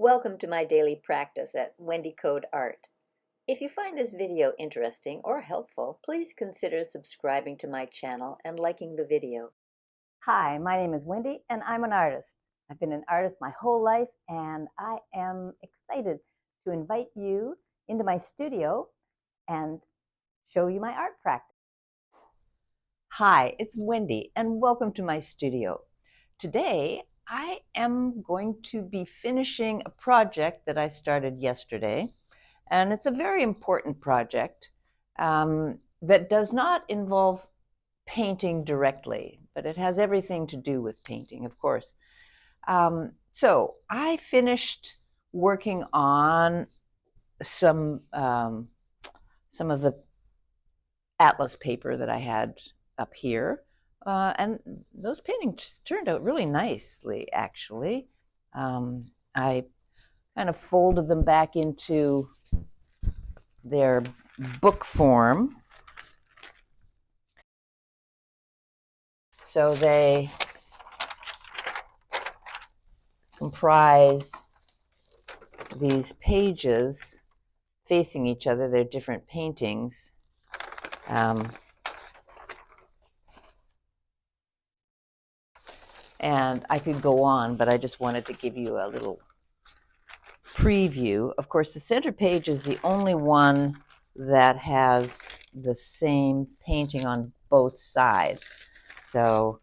Welcome to my daily practice at Wendy Coad Art. If you find this video interesting or helpful, please consider subscribing to my channel and liking the video. Hi, my name is Wendy and I'm an artist. I've been an artist my whole life and I am excited to invite you into my studio and show you my art practice. Hi, it's Wendy and welcome to my studio. Today I am going to be finishing a project that I started yesterday, and it's a very important project that does not involve painting directly, but it has everything to do with painting, of course. So I finished working on some of the atlas paper that I had up here, and those paintings turned out really nicely, actually. I kind of folded them back into their book form, so they comprise these pages facing each other. They're different paintings. And I could go on, but I just wanted to give you a little preview. Of course, the center page is the only one that has the same painting on both sides. So,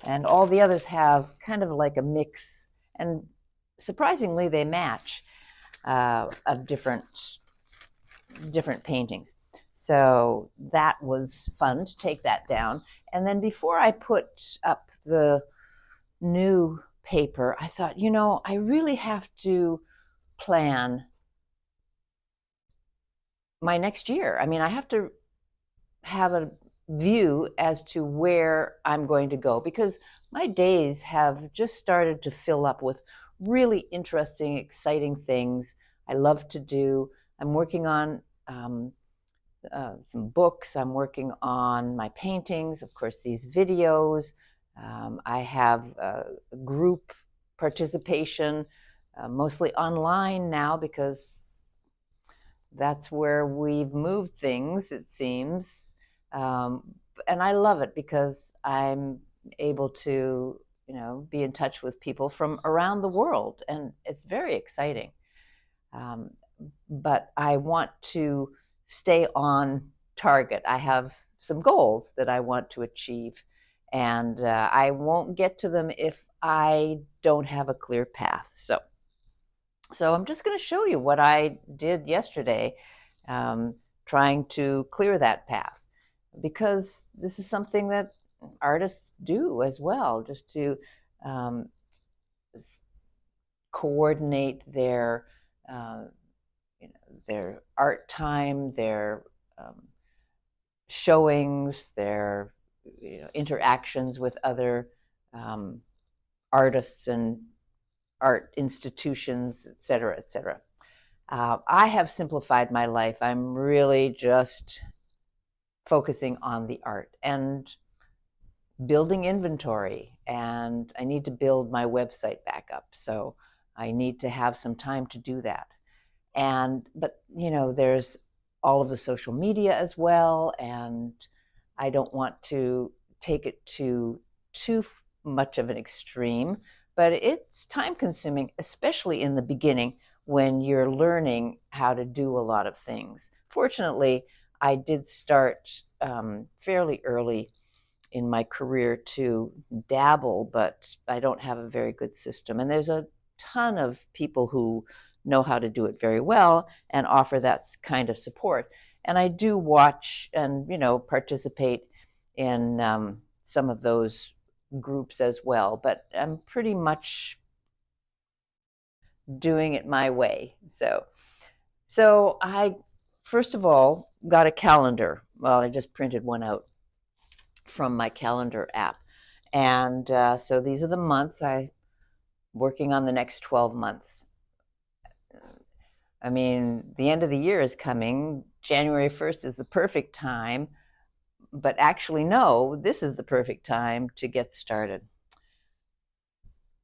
and all the others have kind of like a mix, and surprisingly, they match of different paintings. So that was fun to take that down. And then before I put up the new paper, I thought, I really have to plan my next year. I mean, I have to have a view as to where I'm going to go, because my days have just started to fill up with really interesting, exciting things I love to do. I'm working on some books. I'm working on my paintings, of course, these videos. I have group participation, mostly online now, because that's where we've moved things, it seems. And I love it because I'm able to, be in touch with people from around the world, and it's very exciting. But I want to stay on target. I have some goals that I want to achieve, and I won't get to them if I don't have a clear path. So I'm just going to show you what I did yesterday, trying to clear that path, because this is something that artists do as well, just to um, coordinate their their art time, their showings, their interactions with other artists and art institutions, et cetera, et cetera. I have simplified my life. I'm really just focusing on the art and building inventory, and I need to build my website back up. So I need to have some time to do that. But there's all of the social media as well, and I don't want to take it to too much of an extreme, but it's time consuming, especially in the beginning when you're learning how to do a lot of things. Fortunately, I did start fairly early in my career to dabble, but I don't have a very good system. And there's a ton of people who know how to do it very well and offer that kind of support. And I do watch and participate in some of those groups as well, but I'm pretty much doing it my way. So I first of all got a calendar. Well, I just printed one out from my calendar app, and so these are the months I'm working on, the next 12 months. I mean, the end of the year is coming. January 1st is the perfect time, but actually, no, this is the perfect time to get started.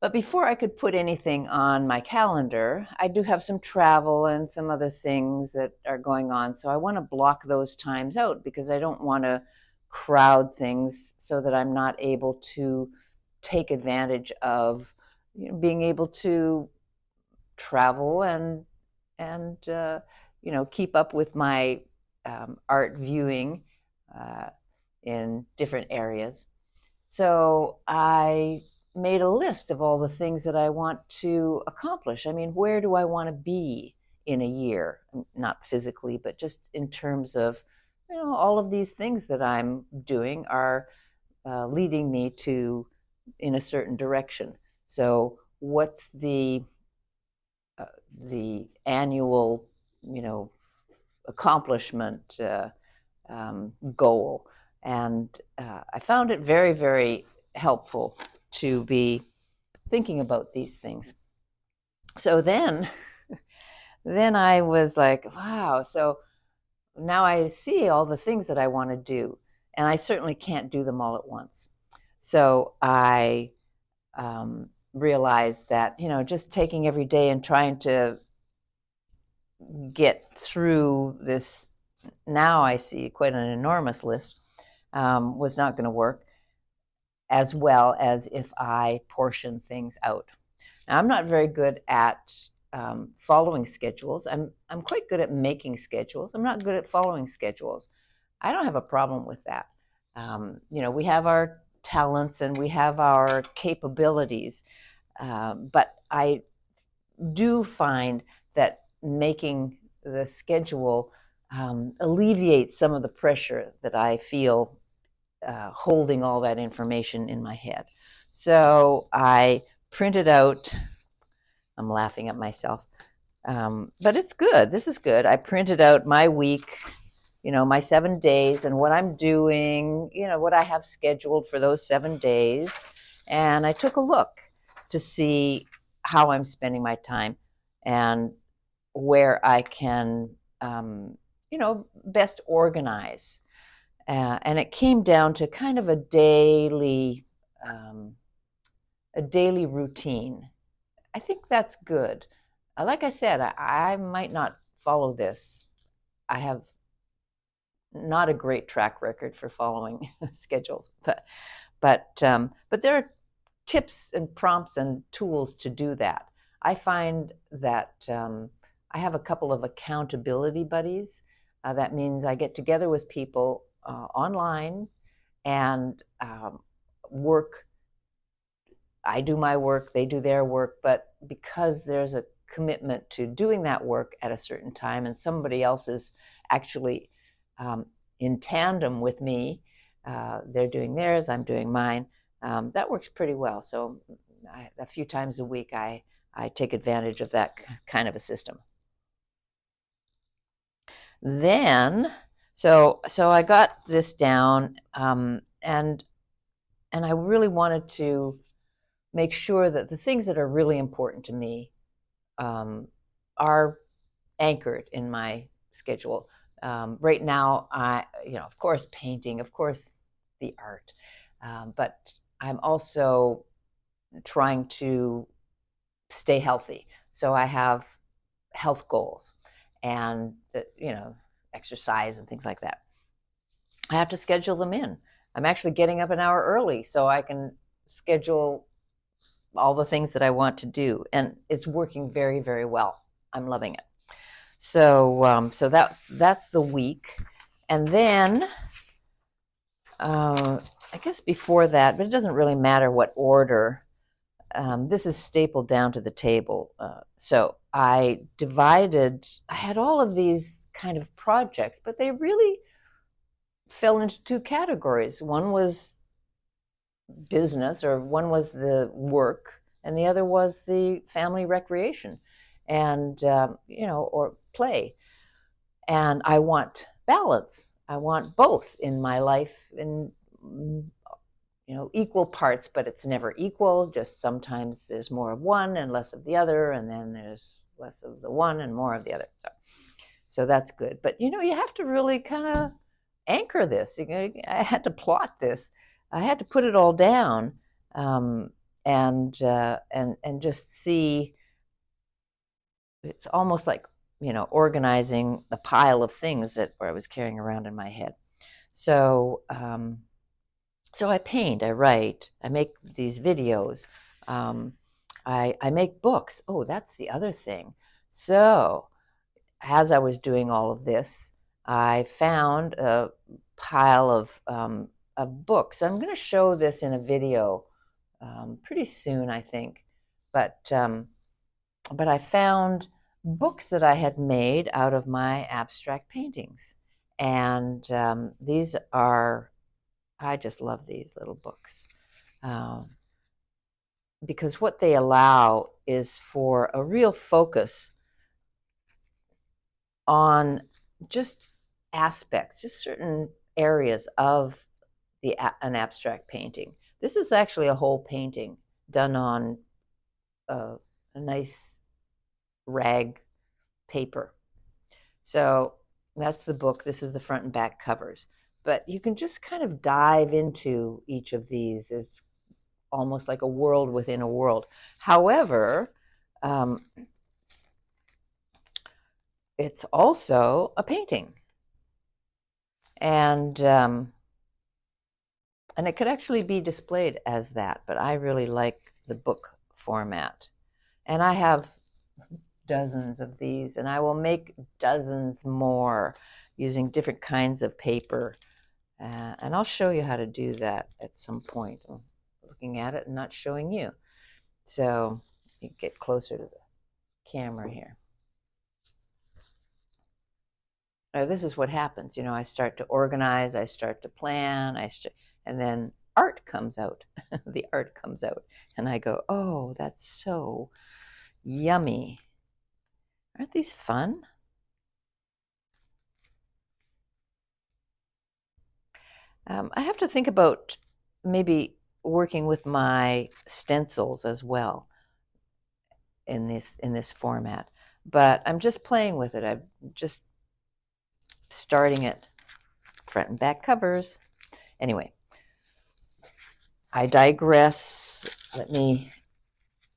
But before I could put anything on my calendar, I do have some travel and some other things that are going on. So I want to block those times out because I don't want to crowd things so that I'm not able to take advantage of being able to travel and keep up with my art viewing uh, in different areas. So I made a list of all the things that I want to accomplish. I mean, where do I want to be in a year? Not physically, but just in terms of, all of these things that I'm doing are leading me to in a certain direction. So what's the annual, you know, accomplishment goal? And I found it very, very helpful to be thinking about these things. So then I was like, wow. So now I see all the things that I want to do, and I certainly can't do them all at once. So I realized that just taking every day and trying to get through this, now I see quite an enormous list, was not going to work as well as if I portion things out. Now, I'm not very good at following schedules. I'm quite good at making schedules. I'm not good at following schedules. I don't have a problem with that. We have our talents and we have our capabilities, but I do find that making the schedule alleviates some of the pressure that I feel holding all that information in my head. So I printed out, I'm laughing at myself, but it's good. This is good. I printed out my week, my 7 days and what I'm doing, what I have scheduled for those 7 days. And I took a look to see how I'm spending my time and where I can, best organize. And it came down to kind of um, a daily routine. I think that's good. Like I said, I might not follow this. I have not a great track record for following schedules, but there are tips and prompts and tools to do that. I find that I have a couple of accountability buddies. That means I get together with people online and work. I do my work, they do their work, but because there's a commitment to doing that work at a certain time and somebody else is actually um, in tandem with me, they're doing theirs, I'm doing mine. That works pretty well. So a few times a week, I take advantage of that kind of a system. Then, so I got this down, and I really wanted to make sure that the things that are really important to me are anchored in my schedule. Right now, of course, painting, of course, the art, but I'm also trying to stay healthy. So I have health goals and, exercise and things like that. I have to schedule them in. I'm actually getting up an hour early so I can schedule all the things that I want to do, and it's working very, very well. I'm loving it. So that's the week, and then I guess before that, but it doesn't really matter what order. This is stapled down to the table. So I divided. I had all of these kind of projects, but they really fell into two categories. One was business, or one was the work, and the other was the family recreation, and or play. And I want balance. I want both in my life in equal parts, but it's never equal. Just sometimes there's more of one and less of the other, and then there's less of the one and more of the other. So that's good. But you have to really kind of anchor this. I had to plot this. I had to put it all down, and just see. It's almost like, organizing the pile of things that I was carrying around in my head. So so I paint, I write, I make these videos, um, I make books. Oh, that's the other thing. So as I was doing all of this, I found a pile of books. I'm going to show this in a video pretty soon, I think. But but I found books that I had made out of my abstract paintings, and these are, I just love these little books. Um, because what they allow is for a real focus on just aspects, just certain areas of an abstract painting. This is actually a whole painting done on a nice rag paper. So that's the book. This is the front and back covers. But you can just kind of dive into each of these as almost like a world within a world. However, um, it's also a painting, and and it could actually be displayed as that. But I really like the book format, and I have dozens of these, and I will make dozens more using different kinds of paper. And I'll show you how to do that at some point. I'm looking at it and not showing you. So you get closer to the camera here. This is what happens. I start to organize, I start to plan, and then art comes out. The art comes out, and I go, "Oh, that's so yummy! Aren't these fun?" I have to think about maybe working with my stencils as well in this format, but I'm just playing with it. I'm just starting it. Front and back covers. Anyway, I digress. Let me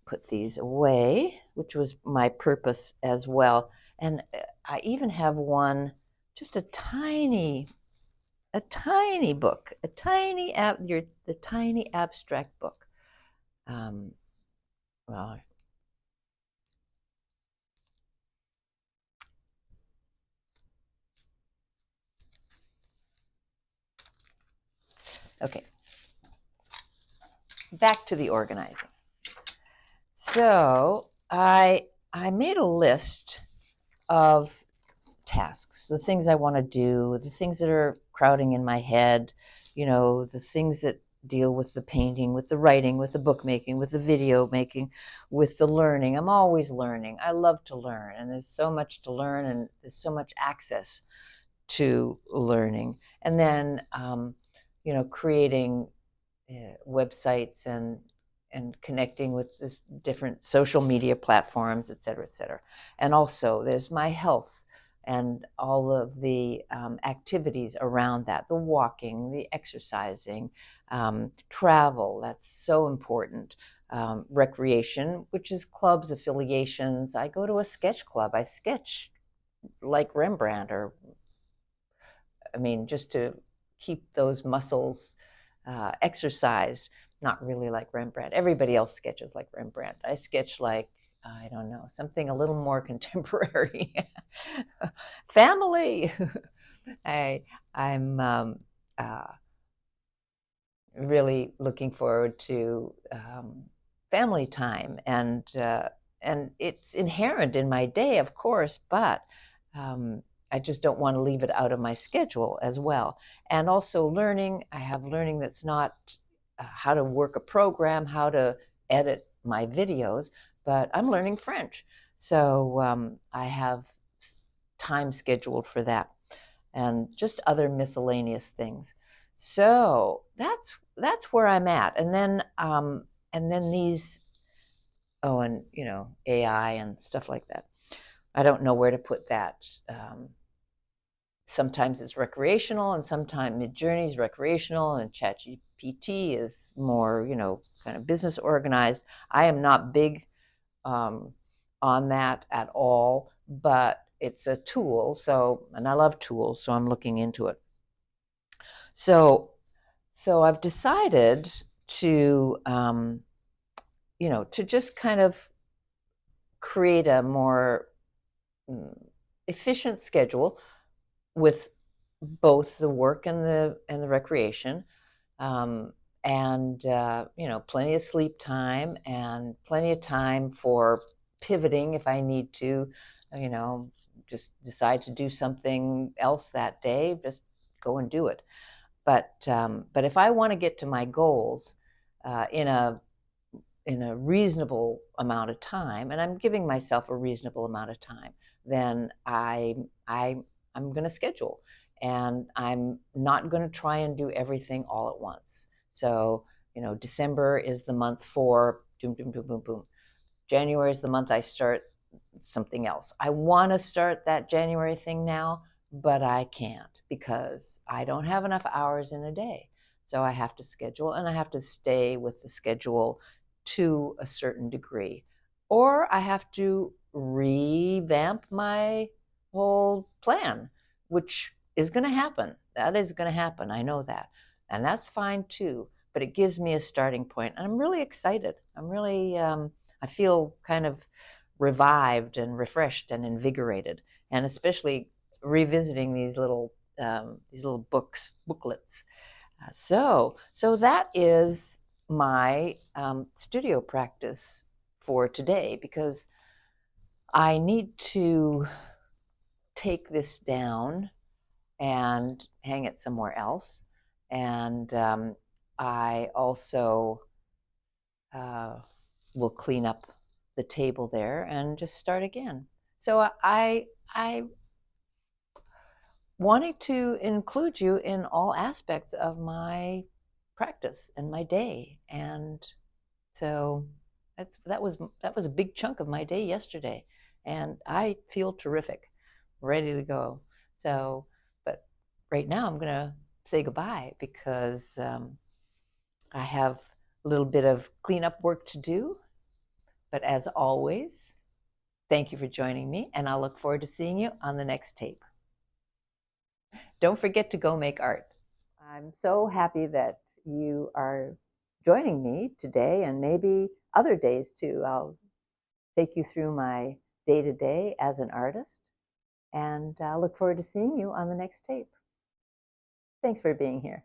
put these away, which was my purpose as well. And I even have one, just a tiny book, the tiny abstract book. Well, okay, back to the organizing. So I made a list of tasks, the things I want to do, the things that are crowding in my head, the things that deal with the painting, with the writing, with the bookmaking, with the video making, with the learning. I'm always learning. I love to learn, and there's so much to learn, and there's so much access to learning. And then, creating websites and connecting with the different social media platforms, et cetera, et cetera. And also, there's my health and all of the activities around that, the walking, the exercising, travel, that's so important. Recreation, which is clubs, affiliations. I go to a sketch club. I sketch like Rembrandt, or just to keep those muscles exercised. Not really like Rembrandt. Everybody else sketches like Rembrandt. I sketch like, I don't know, something a little more contemporary. Family. I'm really looking forward to family time, and it's inherent in my day, of course, but I just don't want to leave it out of my schedule as well. And also learning, I have learning that's not how to work a program, how to edit my videos, but I'm learning French. So I have time scheduled for that, and just other miscellaneous things. So that's where I'm at. And then these, oh, and AI and stuff like that. I don't know where to put that. sometimes it's recreational, and sometimes Midjourney is recreational, and ChatGPT is more, kind of business organized. I am not big um, on that at all, but it's a tool. So, and I love tools, so I'm looking into it. So, so I've decided to, to just kind of create a more mm, efficient schedule with both the work and the recreation, um, and plenty of sleep time and plenty of time for pivoting if I need to, you know, just decide to do something else that day, just go and do it. But if I want to get to my goals in a reasonable amount of time, and I'm giving myself a reasonable amount of time, then I'm going to schedule, and I'm not going to try and do everything all at once. So, December is the month for boom, boom, boom, boom, boom. January is the month I start something else. I want to start that January thing now, but I can't because I don't have enough hours in a day. So I have to schedule, and I have to stay with the schedule to a certain degree. Or I have to revamp my whole plan, which is going to happen. That is going to happen. I know that. And that's fine too. But it gives me a starting point. And I'm really excited. I feel kind of revived and refreshed and invigorated, and especially revisiting these little booklets. So that is my studio practice for today, because I need to take this down and hang it somewhere else, and I also uh, will clean up the table there and just start again. So I wanted to include you in all aspects of my practice and my day, and so that was a big chunk of my day yesterday, and I feel terrific, ready to go. So, but right now I'm gonna say goodbye because I have a little bit of cleanup work to do. But as always, thank you for joining me, and I'll look forward to seeing you on the next tape. Don't forget to go make art. I'm so happy that you are joining me today, and maybe other days too. I'll take you through my day to day as an artist, and I look forward to seeing you on the next tape. Thanks for being here.